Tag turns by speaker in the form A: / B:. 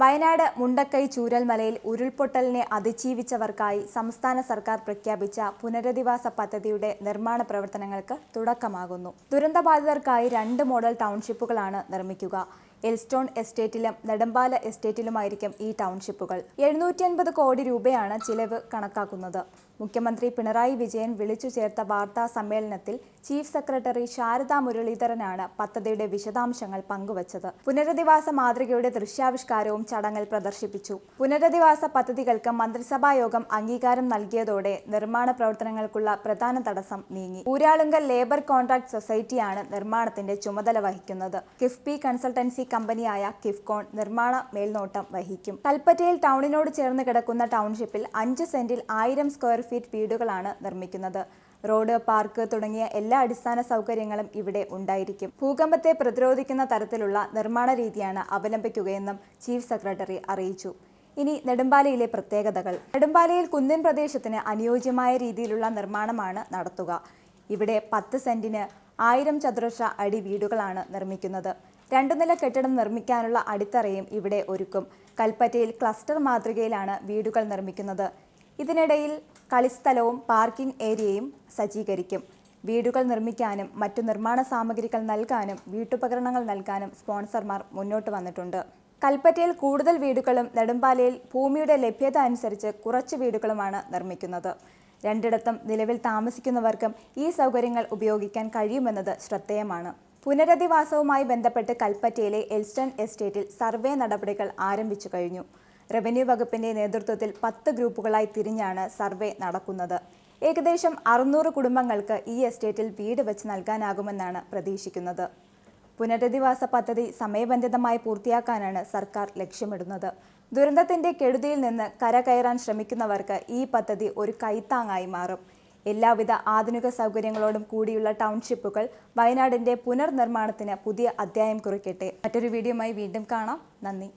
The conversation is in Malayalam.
A: വയനാട് മുണ്ടക്കൈ ചൂരൽമലയിൽ ഉരുൾപൊട്ടലിനെ അതിജീവിച്ചവർക്കായി സംസ്ഥാന സർക്കാർ പ്രഖ്യാപിച്ച പുനരധിവാസ പദ്ധതിയുടെ നിർമ്മാണ പ്രവർത്തനങ്ങൾക്ക് തുടക്കമാകുന്നു. ദുരന്തബാധിതർക്കായി 2 മോഡൽ ടൗൺഷിപ്പുകളാണ് നിർമ്മിക്കുക. എൽസ്റ്റോൺ എസ്റ്റേറ്റിലും നെടുമ്പാല എസ്റ്റേറ്റിലുമായിരിക്കും ഈ ടൗൺഷിപ്പുകൾ. 750 കോടി രൂപയാണ് ചിലവ് കണക്കാക്കുന്നത്. മുഖ്യമന്ത്രി പിണറായി വിജയൻ വിളിച്ചു ചേർത്ത വാർത്താ സമ്മേളനത്തിൽ ചീഫ് സെക്രട്ടറി ശാരദാ മുരളീധരനാണ് പദ്ധതിയുടെ വിശദാംശങ്ങൾ പങ്കുവച്ചത്. പുനരധിവാസ മാതൃകയുടെ ദൃശ്യാവിഷ്കാരവും ചടങ്ങിൽ പ്രദർശിപ്പിച്ചു. പുനരധിവാസ പദ്ധതികൾക്ക് മന്ത്രിസഭാ യോഗം അംഗീകാരം നൽകിയതോടെ നിർമ്മാണ പ്രവർത്തനങ്ങൾക്കുള്ള പ്രധാന തടസ്സം നീങ്ങി. ഊരാളുങ്കൽ ലേബർ കോൺട്രാക്ട് സൊസൈറ്റിയാണ് നിർമ്മാണത്തിന്റെ ചുമതല വഹിക്കുന്നത്. കിഫ്ബി കൺസൾട്ടൻസി കമ്പനിയായ കിഫ്കോൺ നിർമ്മാണ മേൽനോട്ടം വഹിക്കും. കൽപ്പറ്റയിൽ ടൗണിനോട് ചേർന്ന് കിടക്കുന്ന ടൗൺഷിപ്പിൽ 5 സെന്റിൽ 1000 സ്ക്വയർ ഫീറ്റ് വീടുകളാണ് നിർമ്മിക്കുന്നത്. റോഡ്, പാർക്ക് തുടങ്ങിയ എല്ലാ അടിസ്ഥാന സൗകര്യങ്ങളും ഇവിടെ ഉണ്ടായിരിക്കും. ഭൂകമ്പത്തെ പ്രതിരോധിക്കുന്ന തരത്തിലുള്ള നിർമ്മാണ രീതിയാണ് അവലംബിക്കുകയെന്നും ചീഫ് സെക്രട്ടറി അറിയിച്ചു. ഇനി നെടുമ്പാലയിലെ പ്രത്യേകതകൾ. നെടുമ്പാലയിൽ കുന്നിൻ പ്രദേശത്തിന് അനുയോജ്യമായ രീതിയിലുള്ള നിർമ്മാണമാണ് നടത്തുക. ഇവിടെ 10 സെന്റിന് 1000 ചതുരശ്ര അടി വീടുകളാണ് നിർമ്മിക്കുന്നത്. 2 നില കെട്ടിടം നിർമ്മിക്കാനുള്ള അടിത്തറയും ഇവിടെ ഒരുക്കും. കൽപ്പറ്റയിൽ ക്ലസ്റ്റർ മാതൃകയിലാണ് വീടുകൾ നിർമ്മിക്കുന്നത്. ഇതിനിടയിൽ കളിസ്ഥലവും പാർക്കിംഗ് ഏരിയയും സജ്ജീകരിക്കും. വീടുകൾ നിർമ്മിക്കാനും മറ്റു നിർമ്മാണ സാമഗ്രികൾ നൽകാനും വീട്ടുപകരണങ്ങൾ നൽകാനും സ്പോൺസർമാർ മുന്നോട്ട് വന്നിട്ടുണ്ട്. കൽപ്പറ്റയിൽ കൂടുതൽ വീടുകളും നെടുമ്പാലയിൽ ഭൂമിയുടെ ലഭ്യത അനുസരിച്ച് കുറച്ച് വീടുകളുമാണ് നിർമ്മിക്കുന്നത്. രണ്ടിടത്തും നിലവിൽ താമസിക്കുന്നവർക്കും ഈ സൗകര്യങ്ങൾ ഉപയോഗിക്കാൻ കഴിയുമെന്നത് ശ്രദ്ധേയമാണ്. പുനരധിവാസവുമായി ബന്ധപ്പെട്ട് കൽപ്പറ്റയിലെ എൽസ്റ്റൺ എസ്റ്റേറ്റിൽ സർവേ നടപടികൾ ആരംഭിച്ചു കഴിഞ്ഞു. റവന്യൂ വകുപ്പിന്റെ നേതൃത്വത്തിൽ 10 ഗ്രൂപ്പുകളായി തിരിഞ്ഞാണ് സർവേ നടക്കുന്നത്. ഏകദേശം 600 കുടുംബങ്ങൾക്ക് ഈ എസ്റ്റേറ്റിൽ വീട് വെച്ച് നൽകാനാകുമെന്നാണ് പ്രതീക്ഷിക്കുന്നത്. പുനരധിവാസ പദ്ധതി സമയബന്ധിതമായി പൂർത്തിയാക്കാനാണ് സർക്കാർ ലക്ഷ്യമിടുന്നത്. ദുരന്തത്തിന്റെ കെടുതിയിൽ നിന്ന് കരകയറാൻ ശ്രമിക്കുന്നവർക്ക് ഈ പദ്ധതി ഒരു കൈത്താങ്ങായി മാറും. എല്ലാവിധ ആധുനിക സൗകര്യങ്ങളോടും കൂടിയുള്ള ടൗൺഷിപ്പുകൾ വയനാടിന്റെ പുനർനിർമ്മാണത്തിന് പുതിയ അധ്യായം കുറിക്കട്ടെ. മറ്റൊരു വീഡിയോയുമായി വീണ്ടും കാണാം. നന്ദി.